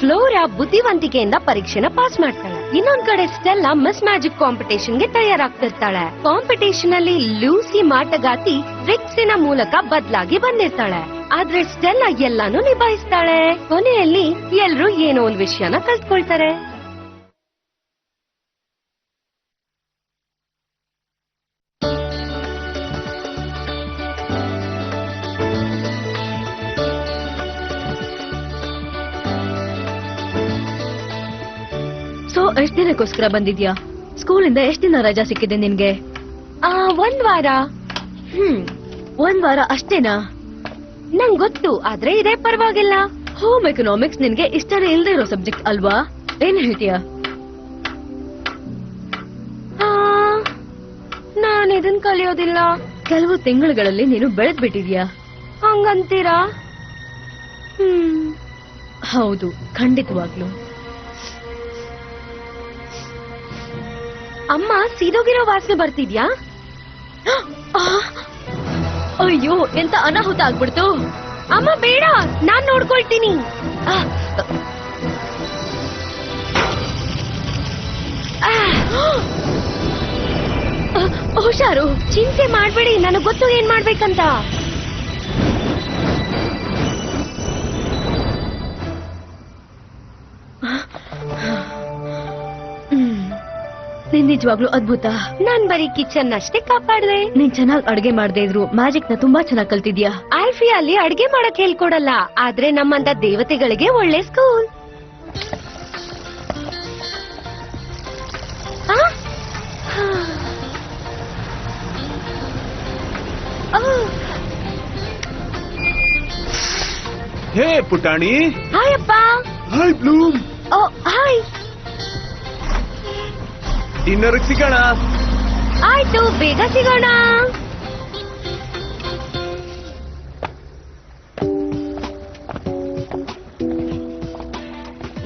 Flora ಬುದ್ಧಿವಂತಿಕೆಯಿಂದ ಪರೀಕ್ಷೆನ pass ಮಾಡ್ತಾಳೆ. ಇನ್ನೊಂದ್ ಕಡೆ ಸ್ಟೆಲ್ಲಾ ಮಿಸ್ ಮ್ಯಾಜಿಕ್ ಕಾಂಪಿಟೇಷನ್ ಗೆ ತಯಾರಾಗ್ತಿರ್ತಾಳೆ. ಕಾಂಪಿಟೇಷನ್ ಅಲ್ಲಿ ಲೂಸಿ ಮಾಟಗಾತಿ ಟ್ರಿಕ್ಸಿನ ಮೂಲಕ ಬದಲಾಗಿ ಬಂದಿರ್ತಾಳೆ. ಆದ್ರೆ ಸ್ಟೆಲ್ಲಾ ಎಲ್ಲಾನು ನಿಭಾಯಿಸ್ತಾಳೆ. ಕೊನೆಯಲ್ಲಿ ಎಲ್ರೂ ಏನೋ ಒಂದ್ ವಿಷಯನ ಕಲ್ತ್ಕೊಳ್ತಾರೆ. ಸೊ ಎಷ್ಟ್ ದಿನಕ್ಕೋಸ್ಕರ ಬಂದಿದ್ಯಾ? ಸ್ಕೂಲಿಂದ ಎಷ್ಟ್ ದಿನ ರಜಾ ಸಿಕ್ಕಿದೆ ನಿನ್ಗೆ? 1 ವಾರ. ಒಂದ್ ವಾರ ಅಷ್ಟೇನಾ? ನಂಗ್ ಗೊತ್ತು, ಆದ್ರೆ ಇದೇ ಪರವಾಗಿಲ್ಲ. ಹೋಮ್ ಎಕನಾಮಿಕ್ಸ್ ನಿನ್ಗೆ ಇಷ್ಟನೇ ಇಲ್ದೇ ಇರೋ ಸಬ್ಜೆಕ್ಟ್ ಅಲ್ವಾ? ಏನ್ ಹೇಳ್ತೀಯ? ನಾನ್ ಇದನ್ ಕಲಿಯೋದಿಲ್ಲ. ಕೆಲವು ತಿಂಗಳುಗಳಲ್ಲಿ ನೀನು ಬೆಳೆದ್ ಬಿಟ್ಟಿದ್ಯಾ. ಹಂಗಂತೀರಾ? ಹೌದು, ಖಂಡಿತವಾಗ್ಲು. ಅಮ್ಮ, ಸೀದೋಗಿರೋ ವಾಸನೆ ಬರ್ತಿದ್ಯಾ? ಅಯ್ಯೋ, ಎಂತ ಅನಾಹುತ ಆಗ್ಬಿಡ್ತು. ಅಮ್ಮ ಬೇಡ, ನಾನ್ ನೋಡ್ಕೊಳ್ತೀನಿ. ಹುಷಾರು. ಚಿಂತೆ ಮಾಡ್ಬೇಡಿ, ನನಗ್ ಗೊತ್ತು ಏನ್ ಮಾಡ್ಬೇಕಂತ. ನೀನ್ ನಿಜವಾಗ್ಲೂ ಅದ್ಭುತ. ನಾನ್ ಬರೀ ಕಿಚನ್ ಅಷ್ಟೇ ಕಾಪಾಡ್ದೆ. ನೀನ್ ಚೆನ್ನಾಗ್ ಅಡ್ಗೆ ಮಾಡ್ದೇ ಇದ್ರು ಮ್ಯಾಜಿಕ್ ನ ತುಂಬಾ ಚೆನ್ನಾಗ್ ಕಲ್ತಿದ್ಯಾ. ಆಲ್ಫಿಯಾ ಅಲ್ಲಿ ಅಡ್ಗೆ ಮಾಡಕ್ ಹೇಳ್ಕೊಡಲ್ಲ, ಆದ್ರೆ ನಮ್ಮಂತ ದೇವತೆಗಳಿಗೆ ಒಳ್ಳೆ ಸ್ಕೂಲ್. ಹೇ ಪುಟಾಣಿ. ಹಾಯ್ ಅಪ್ಪ. Hi Bloom. ಓ ಹಾಯ್. ಡಿನ್ನರ್ ಸಿಗೋಣ. ಆಯ್ತು, ಬೇಗ ಸಿಗೋಣ.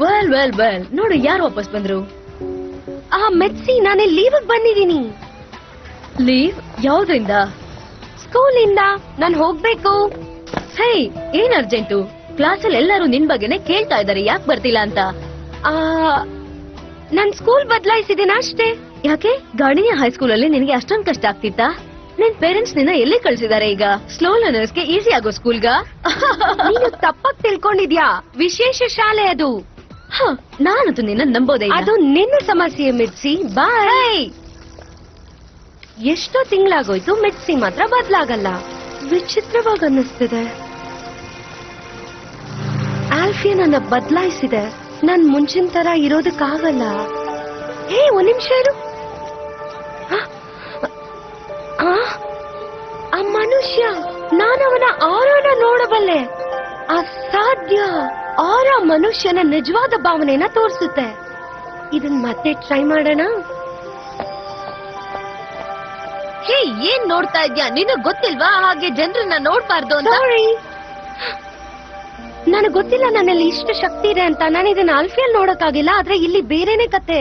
ವೆಲ್ ವೆಲ್ ವೆಲ್, ನೋಡು ಯಾರು ವಾಪಸ್ ಬಂದ್ರು. ಮೆತ್ಸಿ, ನಾನೇ ಲೀವ್ ಬಂದಿದ್ದೀನಿ. ಲೀವ್? ಯಾವ್ದ್ರಿಂದ? ಸ್ಕೂಲಿಂದ. ನಾನ್ ಹೋಗ್ಬೇಕು. ಹೇ, ಏನ್ ಅರ್ಜೆಂಟು? ಕ್ಲಾಸಲ್ಲಿ ಎಲ್ಲರೂ ನಿನ್ ಬಗ್ಗೆನೆ ಕೇಳ್ತಾ ಇದಾರೆ, ಯಾಕೆ ಬರ್ತಿಲ್ಲ ಅಂತ. ನನ್ ಸ್ಕೂಲ್ ಬದಲಾಯಿಸಿದೀನ ಅಷ್ಟೇ. ಯಾಕೆ? ಗಾರ್ಡಿನಿಯ ಹೈಸ್ಕೂಲ್ ಅಲ್ಲಿ ನಿನಗೆ ಅಷ್ಟೊಂದ್ ಕಷ್ಟ ಆಗ್ತಿತ್ತಾ? ನಿನ್ ಪೇರೆಂಟ್ಸ್ ನಿನ್ನ ಎಲ್ಲಿ ಕಳ್ಸಿದಾರೆ ಈಗ? ಸ್ಲೋ ಲರ್ನರ್ಸ್ ಗೆ ಈಸಿ ಆಗೋ ಸ್ಕೂಲ್ಗ? ನೀನು ತಪ್ಪಾಗಿ ತಿಳ್ಕೊಂಡಿದ್ಯಾ. ವಿಶೇಷ ಶಾಲೆ ಅದು. ನಾನಂತೂ ನಿನ್ನ ನಂಬೋದೇ ಇಲ್ಲ. ಅದು ನಿನ್ನ ಸಮಸ್ಯೆ ಮಿರ್ಸಿ. ಬಾಯ್. ಎಷ್ಟೋ ತಿಂಗಳಾಗೋಯ್ತು, ಮಿರ್ಸಿ ಮಾತ್ರ ಬದಲಾಗಲ್ಲ. ವಿಚಿತ್ರವಾಗಿ ಅನ್ನಿಸ್ತಿದೆ. ಆಲ್ಫಿಯಾ ನನ್ನ ಬದಲಾಯಿಸಿದೆ. ನಾನ್ ಮುಂಚಿನ ತರ ಇರೋದಕ್ಕಾಗಲ್ಲ. ಹೇ, ಒಂದ್ ನಿಮಿಷ ಇರು. ಆ ಮನುಷ್ಯ, ನಾನವನ ಆರಾನ ನೋಡಬಲ್ಲೆ. ಅಸಾಧ್ಯ. ಆರ ಮನುಷ್ಯನ ನಿಜವಾದ ಭಾವನೆನ ತೋರಿಸುತ್ತೆ. ಇದನ್ ಮತ್ತೆ ಟ್ರೈ ಮಾಡೋಣ. ಹೇ, ಏನ್ ನೋಡ್ತಾ ಇದ್ಯಾ? ನಿನಗ್ ಗೊತ್ತಿಲ್ವಾ ಹಾಗೆ ಜನರನ್ನ ನೋಡ್ಬಾರ್ದು ಅಂತ? ನನಗ್ ಗೊತ್ತಿಲ್ಲ ನನ್ನಲ್ಲಿ ಇಷ್ಟು ಶಕ್ತಿ ಇದೆ ಅಂತ. ನಾನು ಇದನ್ನ ಆಲ್ಫಿಯಲ್ಲಿ ನೋಡಕ್ಕಾಗಿಲ್ಲ, ಆದ್ರೆ ಇಲ್ಲಿ ಬೇರೆನೆ ಕತೆ.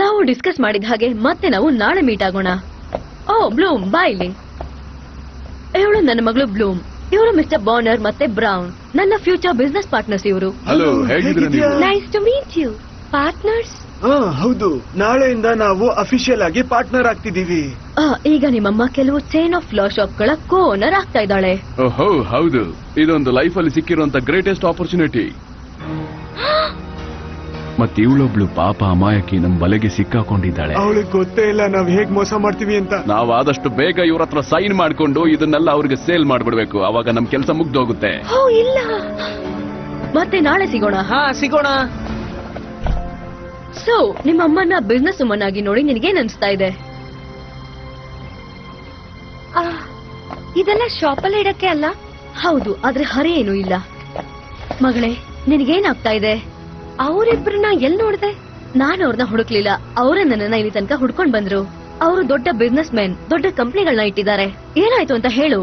ನಾವು ಡಿಸ್ಕಸ್ ಮಾಡಿದ ಹಾಗೆ ಮತ್ತೆ ನಾವು ನಾಳೆ ಮೀಟ್ ಆಗೋಣ. ಓ ಬ್ಲೂಮ್, ಬಾ ಇಲ್ಲಿ. ಇವಳು ನನ್ನ ಮಗಳು ಬ್ಲೂಮ್. ಇವರು ಮಿಸ್ಟರ್ ಬಾರ್ನರ್ ಮತ್ತೆ ಬ್ರೌನ್, ನನ್ನ ಫ್ಯೂಚರ್ ಬಿಸ್ನೆಸ್ ಪಾರ್ಟ್ನರ್ಸ್. ಇವರು. ಹಲೋ, ಹೇಗಿದ್ದೀರಾ ನೀವು? Nice to meet you. Partners? ಹೌದು, ನಾಳೆಯಿಂದ ನಾವು ಅಫಿಷಿಯಲ್ ಆಗಿ ಪಾರ್ಟ್ನರ್ ಆಗ್ತಿದೀವಿ. ಈಗ ನಿಮ್ಮಮ್ಮ ಕೆಲವು ಚೈನ್ ಆಫ್ ಲಾ ಶಾಪ್ ಗಳ ಕೋ ಓನರ್ ಆಗ್ತಾ ಇದ್ದಾಳೆ. ಓಹೋ ಹೌದು, ಇದೊಂದು ಲೈಫ್ ಅಲ್ಲಿ ಸಿಕ್ಕಿರುವಂತ ಗ್ರೇಟೆಸ್ಟ್ ಆಪರ್ಚುನಿಟಿ. ಮತ್ತೆ ಇವಳೊಬ್ಳು ಪಾಪ ಅಮಾಯಕಿ ನಮ್ ಬಲೆಗೆ ಸಿಕ್ಕಾಕೊಂಡಿದ್ದಾಳೆ. ಅವಳಿಗೆ ಗೊತ್ತೇ ಇಲ್ಲ ನಾವ್ ಹೇಗ್ ಮೋಸ ಮಾಡ್ತೀವಿ ಅಂತ. ನಾವು ಆದಷ್ಟು ಬೇಗ ಇವ್ರ ಹತ್ರ ಸೈನ್ ಮಾಡ್ಕೊಂಡು ಇದನ್ನೆಲ್ಲ ಅವ್ರಿಗೆ ಸೇಲ್ ಮಾಡ್ಬಿಡ್ಬೇಕು. ಅವಾಗ ನಮ್ ಕೆಲಸ ಮುಗ್ದೋಗುತ್ತೆ. ಇಲ್ಲ, ಮತ್ತೆ ನಾಳೆ ಸಿಗೋಣ. ಸಿಗೋಣ. ಸೊ ನಿಮ್ಮ ಅಮ್ಮನ ಬಿಸ್ನೆಸ್ ವುಮನ್ ಆಗಿ ನೋಡಿ ನಿನಗೇನ್ ಅನ್ಸ್ತಾ ಇದೆ? ಇದೆಲ್ಲ ಶಾಪಲ್ಲಿ ಇಡಕ್ಕೆ ಅಲ್ಲ? ಹೌದು, ಆದ್ರೆ ಹರಿ ಏನೂ ಇಲ್ಲ. ಮಗಳೇ, ನಿನಗೇನಾಗ್ತಾ ಇದೆ? ಅವರಿಬ್ರನ್ನ ಎಲ್ ನೋಡ್ದೆ? ನಾನು ಅವ್ರನ್ನ ಹುಡುಕ್ಲಿಲ್ಲ, ಅವರೇ ನನ್ನನ್ನ ಇಲ್ಲಿ ತನಕ ಹುಡ್ಕೊಂಡ್ ಬಂದ್ರು. ಅವರು ದೊಡ್ಡ ಬಿಸ್ನೆಸ್ ಮ್ಯಾನ್, ದೊಡ್ಡ ಕಂಪ್ನಿಗಳನ್ನ ಇಟ್ಟಿದ್ದಾರೆ. ಏನಾಯ್ತು ಅಂತ ಹೇಳು.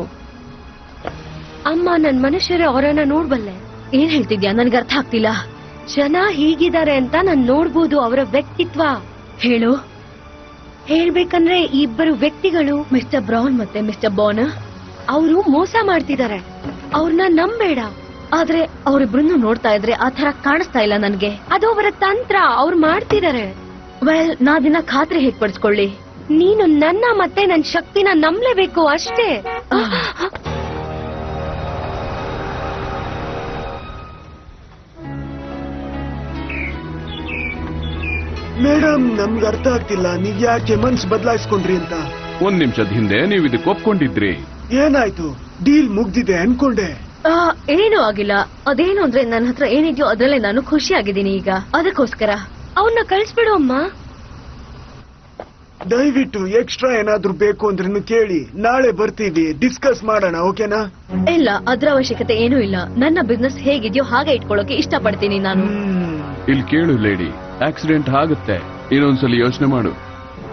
ಅಮ್ಮ, ನನ್ ಮನುಷ್ಯರೇ ಅವರನ್ನ ನೋಡ್ಬಲ್ಲೆ. ಏನ್ ಹೇಳ್ತಿದ್ಯಾ? ನನ್ಗೆ ಅರ್ಥ ಆಗ್ತಿಲ್ಲ. ಜನ ಹೀಗಿದ್ದಾರೆ ಅಂತ ನಾನ್ ನೋಡ್ಬೋದು, ಅವರ ವ್ಯಕ್ತಿತ್ವ. ಹೇಳು. ಹೇಳ್ಬೇಕಂದ್ರೆ ಈ ಇಬ್ಬರು ವ್ಯಕ್ತಿಗಳು ಮಿಸ್ಟರ್ ಬ್ರೌನ್ ಮತ್ತೆ ಮಿಸ್ಟರ್ ಬಾನರ್. ಅವರು ಮೋಸ ಮಾಡ್ತಿದ್ದಾರೆ. ಅವ್ರನ್ನ ನಂಬೇಡ. ಆದ್ರೆ ಅವರಿಬ್ರನ್ನು ನೋಡ್ತಾ ಇದ್ರೆ ಆ ತರ ಕಾಣಿಸ್ತಾ ಇಲ್ಲ ನನ್ಗೆ. ಅದು ಅವರ ತಂತ್ರ. ಅವ್ರು ಮಾಡ್ತಿದ್ದಾರೆ. ವೆಲ್, ನಾದಿನ ಖಾತ್ರಿ ಹೇಗ್ ಪಡಿಸ್ಕೊಳ್ಳಿ? ನೀನು ನನ್ನ ಮತ್ತೆ ನನ್ ಶಕ್ತಿನ ನಂಬಲೇಬೇಕು ಅಷ್ಟೇ. ಮೇಡಮ್, ನಮ್ಗೆ ಅರ್ಥ ಆಗ್ತಿಲ್ಲ ನೀವ್ ಯಾಕೆ ಮನ್ಸ್ ಬದಲಾಯಿಸ್ಕೊಂಡ್ರಿ ಅಂತ. ಒಂದ್ ನಿಮಿಷದ ಹಿಂದೆ ನೀವು ಇದಕ್ಕೆ ಒಪ್ಕೊಂಡಿದ್ರಿ. ಏನಾಯ್ತು? ಡೀಲ್ ಮುಗ್ದಿದೆ ಅನ್ಕೊಂಡೆ. ಏನೂ ಆಗಿಲ್ಲ. ಅದೇನು ಅಂದ್ರೆ ನನ್ನ ಹತ್ರ ಏನಿದ್ಯೋ ಅದ್ರಲ್ಲೇ ನಾನು ಖುಷಿಯಾಗಿದ್ದೀನಿ ಈಗ. ಅದಕ್ಕೋಸ್ಕರ ಅವನ್ನ ಕಳ್ಸ್ಬಿಡು ಅಮ್ಮ. ದಯವಿಟ್ಟು ಎಕ್ಸ್ಟ್ರಾ ಏನಾದ್ರೂ ಬೇಕು ಅಂದ್ರೂ ಕೇಳಿ. ನಾಳೆ ಬರ್ತೀವಿ, ಡಿಸ್ಕಸ್ ಮಾಡೋಣ. ಓಕೆನಾ? ಇಲ್ಲ, ಅದ್ರ ಅವಶ್ಯಕತೆ ಏನೂ ಇಲ್ಲ. ನನ್ನ ಬಿಸ್ನೆಸ್ ಹೇಗಿದ್ಯೋ ಹಾಗೆ ಇಟ್ಕೊಳ್ಳೋಕೆ ಇಷ್ಟಪಡ್ತೀನಿ ನಾನು. ಇಲ್ಲಿ ಕೇಳು ಲೇಡಿ, ಆಕ್ಸಿಡೆಂಟ್ ಆಗುತ್ತೆ. ಇನ್ನೊಂದ್ಸಲಿ ಯೋಚನೆ ಮಾಡು.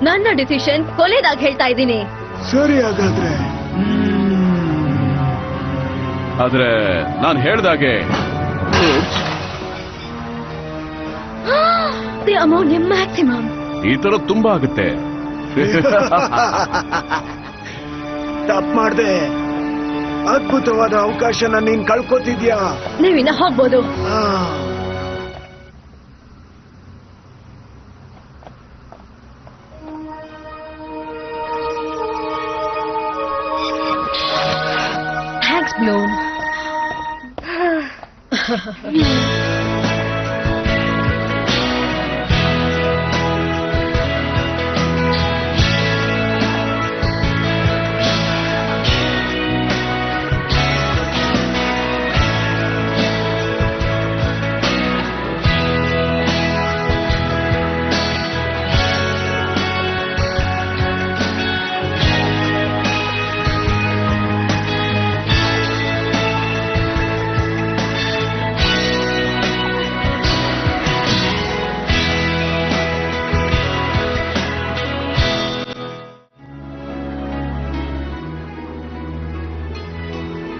ನನ್ನ ಡಿಸಿಷನ್ ಕೊಲೆದಾಗ ಹೇಳ್ತಾ ಇದ್ದೀನಿ. ಸರಿ, ಹಾಗಾದ್ರೆ ಆದ್ರೆ ನಾನು ಹೇಳ್ದಾಗೆ ದಿ ಅಮೌಂಟ್ ಮ್ಯಾಕ್ಸಿಮಮ್. ಈ ತರ ತುಂಬಾ ಆಗುತ್ತೆ. ತಪ್ಪು ಮಾಡ್ದೆ. ಅದ್ಭುತವಾದ ಅವಕಾಶನ ನೀನ್ ಕಳ್ಕೊತಿದ್ಯಾ. ನೀವಿನ್ನ ಹೋಗ್ಬೋದು. Thanks Bloom.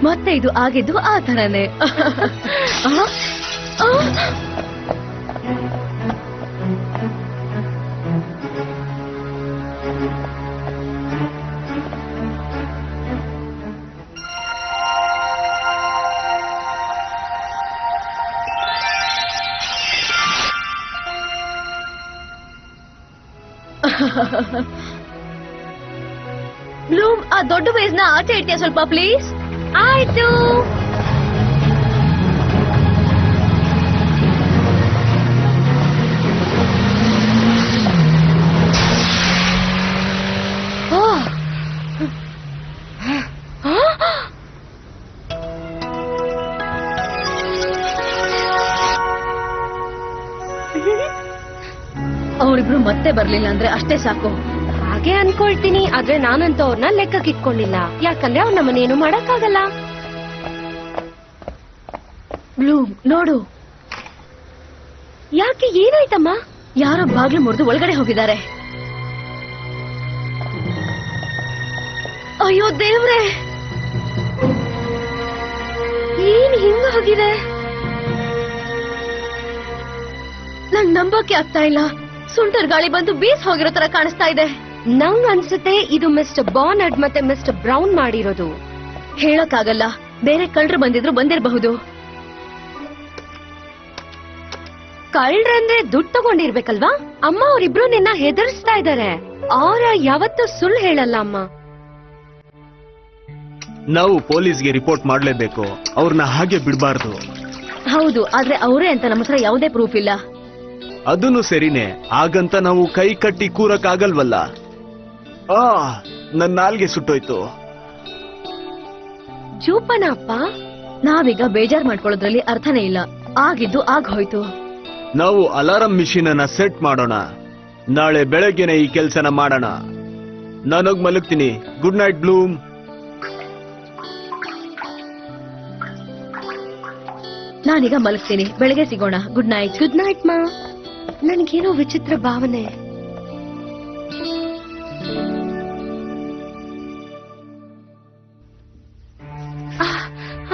ಮತ್ತೆ ಇದು ಆಗಿದ್ದು ಆ ತರನೇ. ಬ್ಲೂಮ್, ಆ ದೊಡ್ಡ ವೇಸ್ನ ಆಚೆ ಇಡ್ತೀಯ ಸ್ವಲ್ಪ ಪ್ಲೀಸ್? ಆಯ್ತು. ಅವರಿಬ್ರು ಮತ್ತೆ ಬರ್ಲಿಲ್ಲ ಅಂದ್ರೆ ಅಷ್ಟೇ ಸಾಕು. ಹಾಗೆ ಅನ್ಕೊಳ್ತೀನಿ. ಆದ್ರೆ ನಾನಂತೂ ಅವ್ರನ್ನ ಲೆಕ್ಕಕ್ಕೆ ಇಟ್ಕೊಂಡಿಲ್ಲ. ಯಾಕಂದ್ರೆ ಅವ್ರ ನಮ್ಮನ್ನೇನು ಮಾಡಕ್ಕಾಗಲ್ಲ. ಬ್ಲೂಮ್, ನೋಡು. ಯಾಕೆ, ಏನಾಯ್ತಮ್ಮ? ಯಾರೋ ಬಾಗ್ಲು ಮುರಿದು ಒಳಗಡೆ ಹೋಗಿದ್ದಾರೆ. ಅಯ್ಯೋ ದೇವ್ರೆ, ಏನ್ ಹಿಂಗಾಗಿದೆ? ನಂಗ್ ನಂಬೋಕೆ ಆಗ್ತಾ ಇಲ್ಲ. ಸುಂಟರ್ ಗಾಳಿ ಬಂದು ಬೀಸ್ ಹೋಗಿರೋ ತರ ಕಾಣಿಸ್ತಾ ಇದೆ. ನಂಗ್ ಅನ್ಸುತ್ತೆ ಇದು ಮಿಸ್ಟರ್ ಬಾನರ್ಡ್ ಮತ್ತೆ ಮಿಸ್ಟರ್ ಬ್ರೌನ್ ಮಾಡಿರೋದು. ಹೇಳಕ್ಕಾಗಲ್ಲ, ಬೇರೆ ಕಳ್ಳರು ಬಂದಿರಬಹುದು. ಕಳ್ರಂದ್ರೆ ದುಡ್ಡು ತಗೊಂಡಿರ್ಬೇಕಲ್ವಾ? ಅಮ್ಮ, ಅವರಿಬ್ರು ನಿನ್ನ ಹೆದರ್ಸ್ತಾ ಇದಾರೆ. ಅವ್ರ ಯಾವತ್ತೂ ಸುಳ್ಳು ಹೇಳಲ್ಲ ಅಮ್ಮ. ನಾವು ಪೊಲೀಸ್ಗೆ ರಿಪೋರ್ಟ್ ಮಾಡ್ಲೇಬೇಕು. ಅವ್ರನ್ನ ಹಾಗೆ ಬಿಡ್ಬಾರ್ದು. ಹೌದು, ಆದ್ರೆ ಅವರೇ ಅಂತ ನಮ್ಮ ಹತ್ರ ಯಾವುದೇ ಪ್ರೂಫ್ ಇಲ್ಲ. ಅದನ್ನು ಸರಿನೇ. ಹಾಗಂತ ನಾವು ಕೈ ಕಟ್ಟಿ ಕೂರಕ್ ಆಗಲ್ವಲ್ಲ. ನನ್ನ ನಾಲ್ಗೆ ಸುಟ್ಟೋಯ್ತು. ಜೋಪಾನ ಅಪ್ಪ. ನಾವೀಗ ಬೇಜಾರ್ ಮಾಡ್ಕೊಳ್ಳೋದ್ರಲ್ಲಿ ಅರ್ಥನೇ ಇಲ್ಲ. ಆಗಿದ್ದು ಆಗ ಹೋಯ್ತು. ನಾವು ಅಲಾರಂ ಮಿಷಿನ್ ಅನ್ನ ಸೆಟ್ ಮಾಡೋಣ. ನಾಳೆ ಬೆಳಗ್ಗೆನೆ ಈ ಕೆಲ್ಸನ ಮಾಡೋಣ. ನಾನೋಗ್ ಮಲಗ್ತೀನಿ. Good night Bloom. ನಾನೀಗ ಮಲಗ್ತೀನಿ. ಬೆಳಗ್ಗೆ ಸಿಗೋಣ. Good night. ಗುಡ್ ನೈಟ್ ಮಾ. ನನಗೇನೋ ವಿಚಿತ್ರ ಭಾವನೆ.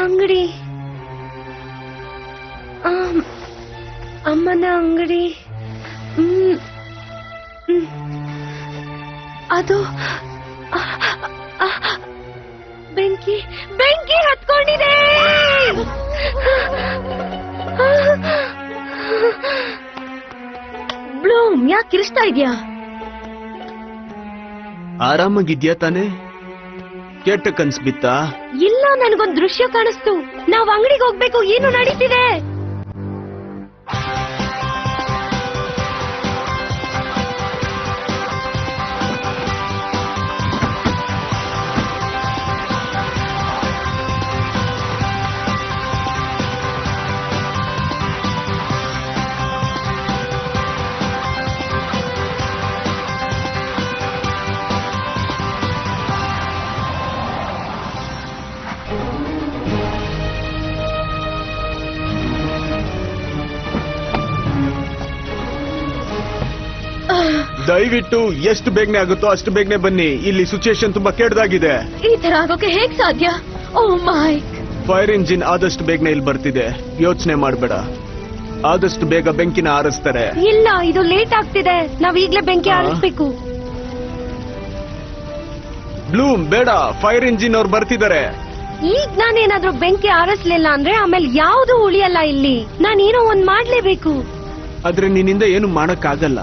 ಅಂಗಡಿ, ಅಮ್ಮನ ಅಂಗಡಿ. ಅದು ಬೆಂಕಿ ಬೆಂಕಿ ಹತ್ಕೊಂಡಿದೆ. ಬ್ಲೂಮ್, ಯಾಕೆ ಕಿರಿಸ್ತಾ ಇದ್ಯಾ? ಆರಾಮಾಗಿದ್ಯಾ ತಾನೆ? ಕೆಟ್ಟ ಕನ್ಸ್ ಬಿತ್ತಾ? ಇಲ್ಲ, ನನಗೊಂದ್ ದೃಶ್ಯ ಕಾಣಿಸ್ತು. ನಾವ್ ಅಂಗಡಿಗೆ ಹೋಗ್ಬೇಕು. ಏನು ನಡೀತಿದೆ? ದಯವಿಟ್ಟು ಎಷ್ಟು ಬೇಗನೆ ಆಗುತ್ತೋ ಅಷ್ಟು ಬೇಗನೆ ಬನ್ನಿ. ಇಲ್ಲಿ ಸಿಚುಯೇಷನ್ ತುಂಬಾ ಕೆಟ್ಟದಾಗಿದೆ. ಈ ತರ ಆಗೋಕೆ ಹೇಗ್ ಸಾಧ್ಯ? ಓ ಮೈ. ಫೈರ್ ಇಂಜಿನ್ ಆದಷ್ಟು ಬೇಗನೆ ಇಲ್ಲಿ ಬರ್ತಿದೆ. ಯೋಚನೆ ಮಾಡ್ಬೇಡ, ಆದಷ್ಟು ಬೇಗ ಬೆಂಕಿನ ಆರಿಸ್ತಾರೆ. ಇಲ್ಲ, ಇದು ಲೇಟ್ ಆಗ್ತಿದೆ. ನಾವ್ ಈಗ್ಲೇ ಬೆಂಕಿ ಆರಿಸ್ಬೇಕು. ಬ್ಲೂಮ್, ಬೇಡ, ಫೈರ್ ಇಂಜಿನ್ ಅವ್ರು ಬರ್ತಿದ್ದಾರೆ. ಈಗ ನಾನೇನಾದ್ರೂ ಬೆಂಕಿ ಆರಿಸ್ಲಿಲ್ಲ ಅಂದ್ರೆ ಆಮೇಲೆ ಯಾವ್ದು ಉಳಿಯಲ್ಲ ಇಲ್ಲಿ. ನಾನೇನೋ ಒಂದ್ ಮಾಡ್ಲೇಬೇಕು. ಆದ್ರೆ ನಿನ್ನಿಂದ ಏನು ಮಾಡಕ್ಕಾಗಲ್ಲ.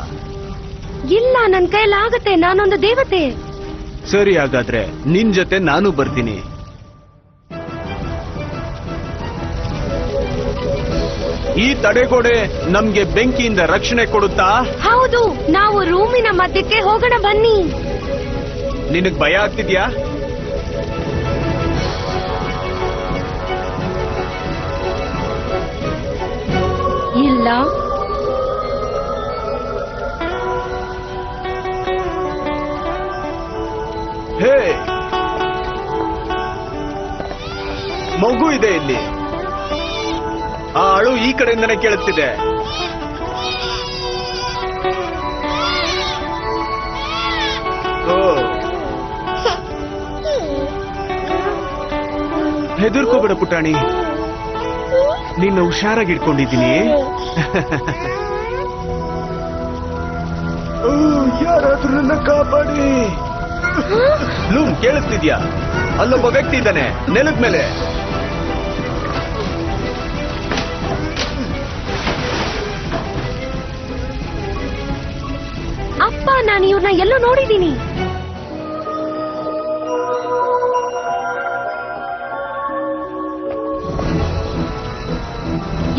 ಇಲ್ಲ, ನನ್ ಕೈಲಾಗತ್ತೆ. ನಾನೊಂದು ದೇವತೆ. ಸರಿ, ಹಾಗಾದ್ರೆ ನಿನ್ ಜೊತೆ ನಾನು ಬರ್ತೀನಿ. ಈ ತಡೆಗೋಡೆ ನಮ್ಗೆ ಬೆಂಕಿಯಿಂದ ರಕ್ಷಣೆ ಕೊಡುತ್ತಾ? ಹೌದು, ನಾವು ರೂಮಿನ ಮಧ್ಯಕ್ಕೆ ಹೋಗೋಣ ಬನ್ನಿ. ನಿನಗ್ ಭಯ ಆಗ್ತಿದ್ಯಾ? ಇಲ್ಲ, ಹೇ, ಮಗು ಇದೆ ಇಲ್ಲಿ. ಆ ಅಳು ಈ ಕಡೆಯಿಂದನೇ ಕೇಳುತ್ತಿದೆ. ಓ, ಹೆದರ್ಕೋಬೇಡ ಪುಟಾಣಿ, ನಿನ್ನ ಹುಷಾರಾಗಿ ಇಟ್ಕೊಂಡಿದ್ದೀನಿ. ಯಾರಾದ್ರೂ ನನ್ನ ಕಾಪಾಡಿ. ಬ್ಲೂಮ್, ಕೇಳಿಸ್ತಿದ್ಯಾ? ಅಲ್ಲೊಬ್ಬ ವ್ಯಕ್ತಿ ಇದ್ದಾನೆ ನೆಲದ ಮೇಲೆ. ಅಪ್ಪ, ನಾನು ಇವ್ರನ್ನ ಎಲ್ಲೋ ನೋಡಿದ್ದೀನಿ.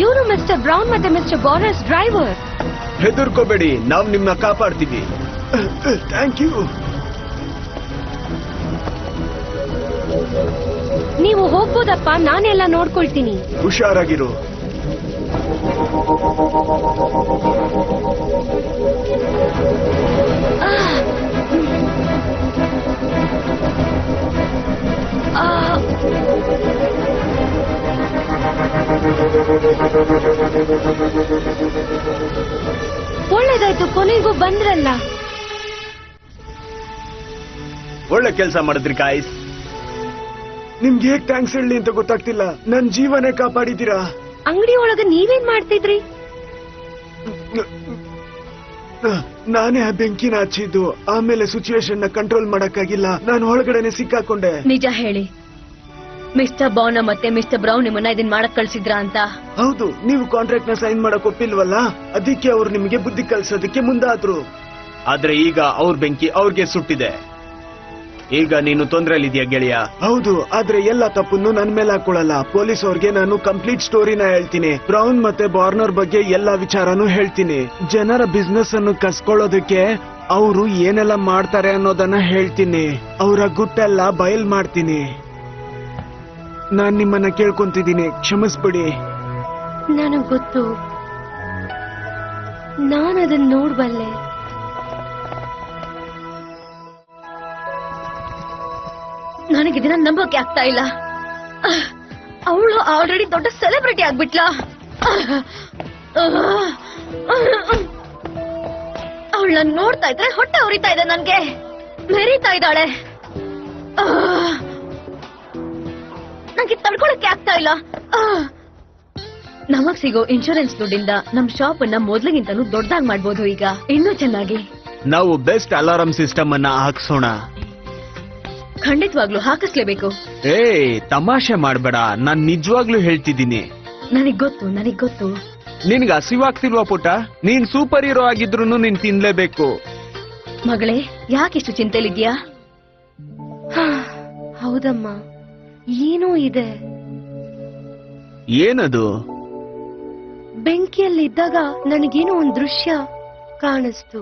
ಇವರು ಮಿಸ್ಟರ್ ಬ್ರೌನ್ ಮತ್ತೆ ಮಿಸ್ಟರ್ ಬಾನರ್ಸ್ ಡ್ರೈವರ್. ಹೆದರ್ಕೋಬೇಡಿ, ನಾವು ನಿಮ್ನ ಕಾಪಾಡ್ತೀವಿ. Thank you. ನೀವು ಹೋಗ್ಬೋದಪ್ಪ, ನಾನೆಲ್ಲ ನೋಡ್ಕೊಳ್ತೀನಿ. ಹುಷಾರಾಗಿರು. ಒಳ್ಳೇದಾಯ್ತು, ಕೊನೆಗೂ ಬಂದ್ರಲ್ಲ. ಒಳ್ಳೆ ಕೆಲಸ ಮಾಡಿದ್ರಿ ಗಾಯ್ಸ್. ನಿಮ್ಗೆ ಹೇಗ್ ಥ್ಯಾಂಕ್ಸ್ ಹೇಳಿ ಅಂತ ಗೊತ್ತಾಗ್ತಿಲ್ಲ. ನನ್ ಜೀವನೇ ಕಾಪಾಡಿದ್ದೀರಾ. ಅಂಗಡಿ ಒಳಗ ನೀವೇನ್ ಮಾಡ್ತಿದ್ರಿ? ನಾನೇ ಆ ಬೆಂಕಿನ ಹಚ್ಚಿದ್ದು. ಆಮೇಲೆ ಸಿಚುಯೇಷನ್ ನ ಕಂಟ್ರೋಲ್ ಮಾಡಕ್ಕಾಗಿಲ್ಲ. ನಾನು ಒಳಗಡೆನೆ ಸಿಕ್ಕಾಕೊಂಡೆ. ನಿಜ ಹೇಳಿ, ಮಿಸ್ಟರ್ ಬಾನ ಮತ್ತೆ ಮಿಸ್ಟರ್ ಬ್ರೌನ್ ನಿಮ್ಮನ್ನ ಇದನ್ ಮಾಡಕ್ ಕಳ್ಸಿದ್ರ ಅಂತ? ಹೌದು, ನೀವು ಕಾಂಟ್ರಾಕ್ಟ್ ನ ಸೈನ್ ಮಾಡಕ್ ಒಪ್ಪಿಲ್ವಲ್ಲ, ಅದಕ್ಕೆ ಅವ್ರು ನಿಮಗೆ ಬುದ್ಧಿ ಕಲ್ಸೋದಕ್ಕೆ ಮುಂದಾದ್ರು. ಆದ್ರೆ ಈಗ ಅವ್ರ ಬೆಂಕಿ ಅವ್ರಿಗೆ ಸುಟ್ಟಿದೆ. ಈಗ ನೀನು ತೊಂದ್ರೆಲಿದ್ಯಾ ಗೆಳೆಯ? ಹೌದು, ಆದ್ರೆ ಎಲ್ಲ ತಪ್ಪನ್ನು ನನ್ ಮೇಲೆ ಹಾಕೊಳ್ಳಲ್ಲ. ಪೊಲೀಸ್ ಅವ್ರಿಗೆ ನಾನು ಕಂಪ್ಲೀಟ್ ಸ್ಟೋರಿನ ಹೇಳ್ತೀನಿ. ಬ್ರೌನ್ ಮತ್ತೆ ಬಾರ್ನರ್ ಬಗ್ಗೆ ಎಲ್ಲಾ ವಿಚಾರನೂ ಹೇಳ್ತೀನಿ. ಜನರ ಬಿಸ್ನೆಸ್ ಅನ್ನು ಕಸ್ಕೊಳ್ಳೋದಕ್ಕೆ ಅವರು ಏನೆಲ್ಲ ಮಾಡ್ತಾರೆ ಅನ್ನೋದನ್ನ ಹೇಳ್ತೀನಿ. ಅವರ ಗುಟ್ಟೆಲ್ಲ ಬಯಲ್ ಮಾಡ್ತೀನಿ. ನಾನ್ ನಿಮ್ಮನ್ನ ಕೇಳ್ಕೊಂತಿದ್ದೀನಿ, ಕ್ಷಮಿಸ್ಬಿಡಿ. ನನಗ್ ಗೊತ್ತು, ನಾನದನ್ನ ನೋಡ್ಬಲ್ಲೆ. ನನಗಿದನ್ನ ನಂಬೋಕೆ ಆಗ್ತಾ ಇಲ್ಲ. ಅವಳು ಆಲ್ರೆಡಿ ದೊಡ್ಡ ಸೆಲೆಬ್ರಿಟಿ ಆಗ್ಬಿಟ್ಲಾ? ಅವಳನ್ನ ನೋಡ್ತಾ ಇದ್ರೆ ಹೊಟ್ಟೆ ಉರಿತಾ ಇದೆ ನನ್ಗೆ. ಮೆರೀತಾ ಇದ್ದಾಳೆ. ನಂಗೆ ತಡ್ಕೊಳಕ್ಕೆ ಆಗ್ತಾ ಇಲ್ಲ. ನಮಗ್ ಸಿಗೋ ಇನ್ಶೂರೆನ್ಸ್ ದುಡ್ಡಿಂದ ನಮ್ ಶಾಪ್ ಅನ್ನ ಮೊದ್ಲಿಗಿಂತನೂ ದೊಡ್ಡದಾಗಿ ಮಾಡ್ಬೋದು. ಈಗ ಇನ್ನೂ ಚೆನ್ನಾಗಿ ನಾವು ಬೆಸ್ಟ್ ಅಲಾರಂ ಸಿಸ್ಟಮ್ ಅನ್ನ ಹಾಕ್ಸೋಣ. ಖಂಡಿತವಾಗ್ಲೂ ಹಾಕಿಸ್ಲೇಬೇಕು. ತಮಾಷೆ ಮಾಡ್ಬೇಡ, ನಾನ್ ನಿಜವಾಗ್ಲೂ ಹೇಳ್ತಿದ್ದೀನಿ. ನನಗ್ ಗೊತ್ತು. ನಿನ್ಗೆ ಹಸಿವಾಗ್ತಿಲ್ವಾ ಪುಟ್ಟ? ನೀನ್ ಸೂಪರ್ ಹೀರೋ ಆಗಿದ್ರು ನೀನ್ ತಿನ್ಲೇಬೇಕು. ಮಗಳೇ, ಯಾಕಿಷ್ಟು ಚಿಂತೆಲಿದ್ಯಾ? ಹೌದಮ್ಮ, ಏನೋ ಇದೆ. ಏನದು? ಬೆಂಕಿಯಲ್ಲಿದ್ದಾಗ ನನಗೇನೋ ಒಂದ್ ದೃಶ್ಯ ಕಾಣಿಸ್ತು.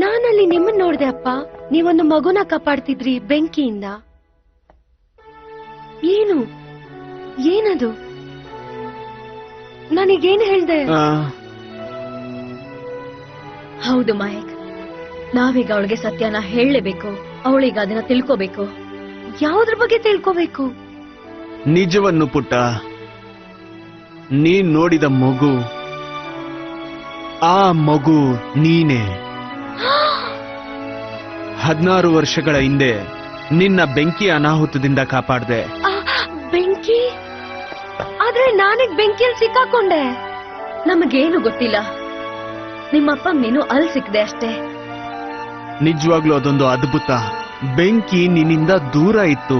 ನಾನಲ್ಲಿ ನಿಮ್ಮನ್ನ ನೋಡ್ದೆ ಅಪ್ಪ. ನೀವೊಂದು ಮಗುನ ಕಾಪಾಡ್ತಿದ್ರಿ ಬೆಂಕಿಯಿಂದ. ಏನದು? ನನಗೇನ್ ಹೇಳ್ದೆ? ಹೌದು ಮಯಕ್, ನಾವೀಗ ಅವಳಿಗೆ ಸತ್ಯನ ಹೇಳಲೇಬೇಕು. ಅವಳೀಗ ಅದನ್ನ ತಿಳ್ಕೋಬೇಕು. ಯಾವ್ದ್ರ ಬಗ್ಗೆ ತಿಳ್ಕೋಬೇಕು? ನಿಜವನ್ನು ಪುಟ್ಟ. ನೀನ್ ನೋಡಿದ ಮಗು, ಆ ಮಗು ನೀನೆ. 16 ವರ್ಷಗಳ ಹಿಂದೆ ನಿನ್ನ ಬೆಂಕಿ ಅನಾಹುತದಿಂದ ಕಾಪಾಡ್ದೆ. ಬೆಂಕಿ? ಆದ್ರೆ ನಾನೀಗ ಬೆಂಕಿಯಲ್ಲಿ ಸಿಕ್ಕಾಕೊಂಡೆ. ನಮಗೇನು ಗೊತ್ತಿಲ್ಲ. ನಿಮ್ಮಪ್ಪ ನೀನು ಅಲ್ಲಿ ಸಿಕ್ದೆ ಅಷ್ಟೇ. ನಿಜವಾಗ್ಲೂ ಅದೊಂದು ಅದ್ಭುತ. ಬೆಂಕಿ ನಿನ್ನಿಂದ ದೂರ ಇತ್ತು.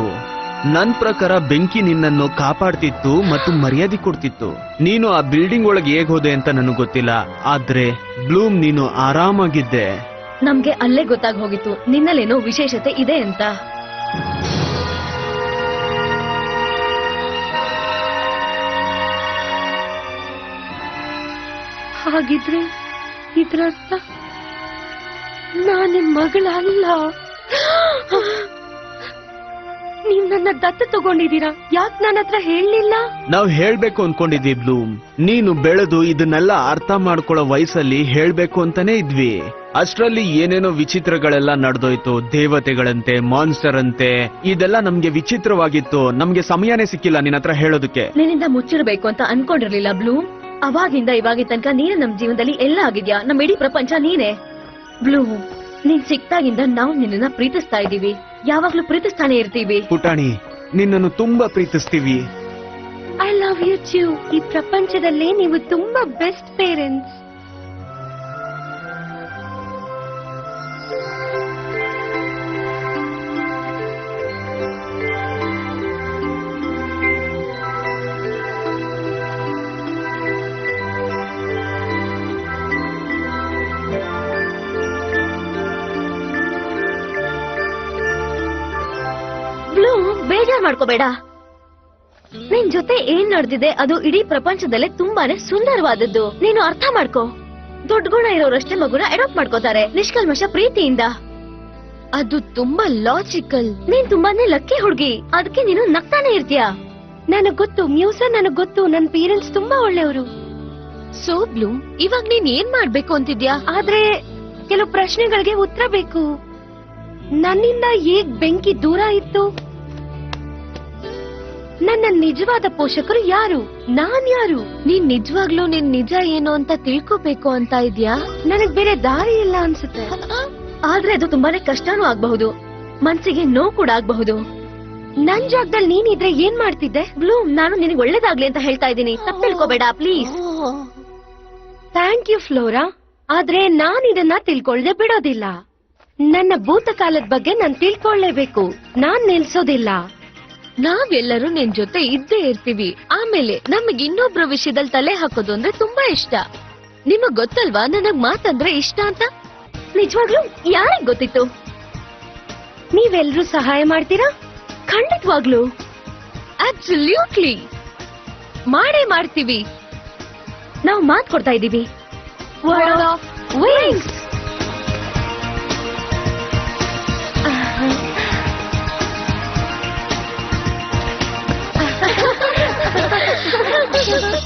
ನನ್ ಪ್ರಕಾರ ಬೆಂಕಿ ನಿನ್ನನ್ನು ಕಾಪಾಡ್ತಿತ್ತು ಮತ್ತು ಮರ್ಯಾದೆ ಕೊಡ್ತಿತ್ತು. ನೀನು ಆ ಬಿಲ್ಡಿಂಗ್ ಒಳಗೆ ಹೇಗ್ ಹೋದೆ ಅಂತ ನನಗೆ ಗೊತ್ತಿಲ್ಲ, ಆದ್ರೆ ಬ್ಲೂಮ್ ನೀನು ಆರಾಮಾಗಿದ್ದೆ. ನಮ್ಗೆ ಅಲ್ಲೇ ಗೊತ್ತಾಗ್ ಹೋಗಿತ್ತು ನಿನ್ನಲ್ಲೇನೋ ವಿಶೇಷತೆ ಇದೆ ಅಂತ. ಹಾಗಿದ್ರೆ ಇದ್ರರ್ಥ ನಾನಿನ್ ಮಗಳಲ್ಲ. ನೀವ್ ನನ್ನ ದತ್ತು ತಗೊಂಡಿದ್ದೀರಾ? ಯಾಕೆ ನನ್ನ ಹತ್ರ ಹೇಳಲಿಲ್ಲ? ನಾವ್ ಹೇಳ್ಬೇಕು ಅನ್ಕೊಂಡಿದ್ವಿ ಬ್ಲೂಮ್. ನೀನು ಬೆಳೆದು ಇದನ್ನೆಲ್ಲ ಅರ್ಥ ಮಾಡ್ಕೊಳ್ಳೋ ವಯಸ್ಸಲ್ಲಿ ಹೇಳ್ಬೇಕು ಅಂತಾನೆ ಇದ್ವಿ. ಅಷ್ಟ್ರಲ್ಲಿ ಏನೇನೋ ವಿಚಿತ್ರಗಳೆಲ್ಲ ನಡೆದೋಯ್ತು. ದೇವತೆಗಳಂತೆ, ಮಾನ್ಸ್ಟರ್ ಅಂತೆ. ಇದೆಲ್ಲ ನಮ್ಗೆ ವಿಚಿತ್ರವಾಗಿತ್ತು. ನಮ್ಗೆ ಸಮಯನೇ ಸಿಕ್ಕಿಲ್ಲ ನಿನ್ನ ಹತ್ರ ಹೇಳೋದಕ್ಕೆ. ನಿನ್ನಿಂದ ಮುಚ್ಚಿರ್ಬೇಕು ಅಂತ ಅನ್ಕೊಂಡಿರ್ಲಿಲ್ಲ ಬ್ಲೂಮ್. ಅವಾಗಿಂದ ಇವಾಗಿ ತನಕ ನೀನೆ ನಮ್ ಜೀವನದಲ್ಲಿ ಎಲ್ಲ ಆಗಿದ್ಯಾ. ನಮ್ ಇಡೀ ಪ್ರಪಂಚ ನೀನೆ. ಬ್ಲೂಮ್, ನೀನ್ ಸಿಕ್ತಾಗಿಂದ ನಾವು ನಿನ್ನನ್ನ ಪ್ರೀತಿಸ್ತಾ ಇದೀವಿ. ಯಾವಾಗ್ಲೂ ಪ್ರೀತಿಸ್ತಾನೆ ಇರ್ತೀವಿ. ಪುಟಾಣಿ, ನಿನ್ನನ್ನು ತುಂಬಾ ಪ್ರೀತಿಸ್ತೀವಿ. I love you too. ಈ ಪ್ರಪಂಚದಲ್ಲೇ ನೀವು ತುಂಬಾ ಬೆಸ್ಟ್ ಪೇರೆಂಟ್ಸ್. ಬೇಜಾರ್ ಮಾಡ್ಕೋಬೇಡ. ನಿನ್ ಜೊತೆ ಏನ್ ನಡೆದಿದೆ ಅದು ಇಡೀ ಪ್ರಪಂಚದಲ್ಲೇ ತುಂಬಾನೇ ಸುಂದರವಾದದ್ದು. ನೀನು ಅರ್ಥ ಮಾಡ್ಕೋ. ದೊಡ್ಡ ಗುಣ ಇರೋರಷ್ಟೇ ಮಗುನ ಅಡಾಪ್ಟ್ ಮಾಡ್ಕೋತಾರೆ, ನಿಷ್ಕಲ್ಮಶ ಪ್ರೀತಿಯಿಂದ. ಅದು ತುಂಬಾ ಲಾಜಿಕಲ್. ನೀನ್ ತುಂಬಾನೇ ಲಕ್ಕಿ ಹುಡುಗಿ, ಅದಕ್ಕೆ ನೀನು ನಗ್ತಾನೆ ಇರ್ತೀಯ. ನನಗ್ ಗೊತ್ತು ಮ್ಯೂಸ, ನನಗ್ ಗೊತ್ತು ನನ್ ಪೇರೆಂಟ್ಸ್ ತುಂಬಾ ಒಳ್ಳೆಯವರು. ಸೋ ಬ್ಲೂಮ್, ಇವಾಗ ನೀನ್ ಏನ್ ಮಾಡ್ಬೇಕು ಅಂತಿದ್ಯಾ? ಆದ್ರೆ ಕೆಲವು ಪ್ರಶ್ನೆಗಳಿಗೆ ಉತ್ತರ ಬೇಕು. ನನ್ನಿಂದ ಹೇಗ್ ಬೆಂಕಿ ದೂರ ಇತ್ತು? ನನ್ನ ನಿಜವಾದ ಪೋಷಕರು ಯಾರು? ನಾನ್ ಯಾರು? ನೀನ್ ನಿಜವಾಗ್ಲೂ ನಿನ್ ನಿಜ ಏನು ಅಂತ ತಿಳ್ಕೋಬೇಕು ಅಂತ ಇದ್ಯಾ? ನನಗ್ ಬೇರೆ ದಾರಿ ಇಲ್ಲ ಅನ್ಸುತ್ತೆ. ಆದ್ರೆ ಅದು ತುಂಬಾನೇ ಕಷ್ಟನೂ ಆಗ್ಬಹುದು, ಮನ್ಸಿಗೆ ನೋವು ಕೂಡ ಆಗ್ಬಹುದು. ನನ್ ಜಾಗದಲ್ಲಿ ನೀನಿದ್ರೆ ಏನ್ ಮಾಡ್ತಿದ್ದೆ? ಬ್ಲೂಮ್, ನಾನು ನಿನಗೆ ಒಳ್ಳೇದಾಗ್ಲಿ ಅಂತ ಹೇಳ್ತಾ ಇದ್ದೀನಿ. ತಪ್ಪು ತಿಳ್ಕೋಬೇಡ ಪ್ಲೀಸ್. Thank you Flora. ಆದ್ರೆ ನಾನ್ ಇದನ್ನ ತಿಳ್ಕೊಳ್ದೆ ಬಿಡೋದಿಲ್ಲ. ನನ್ನ ಭೂತಕಾಲದ ಬಗ್ಗೆ ನಾನ್ ತಿಳ್ಕೊಳ್ಳೇಬೇಕು. ನಾನ್ ನಿಲ್ಸೋದಿಲ್ಲ. ನಾವೆಲ್ಲರೂ ನಿನ್ ಜೊತೆ ಇದ್ದೇ ಇರ್ತೀವಿ. ಆಮೇಲೆ ನಮಗ್ ಇನ್ನೊಬ್ರ ವಿಷಯದಲ್ಲಿ ತಲೆ ಹಾಕೋದು ಅಂದ್ರೆ ತುಂಬಾ ಇಷ್ಟ. ನಿಮಗ್ ಗೊತ್ತಲ್ವಾ ನನಗ್ ಮಾತಂದ್ರೆ ಇಷ್ಟ ಅಂತ? ನಿಜವಾಗ್ಲೂ ಯಾರಿಗ್ ಗೊತ್ತಿತ್ತು? ನೀವೆಲ್ರೂ ಸಹಾಯ ಮಾಡ್ತೀರಾ? ಖಂಡಿತವಾಗ್ಲು, ಅಬ್ಸಲ್ಯೂಟ್ಲಿ ಮಾಡೇ ಮಾಡ್ತೀವಿ. ನಾವು ಮಾತ್ ಕೊಡ್ತಾ ಇದೀವಿ. Word of wings.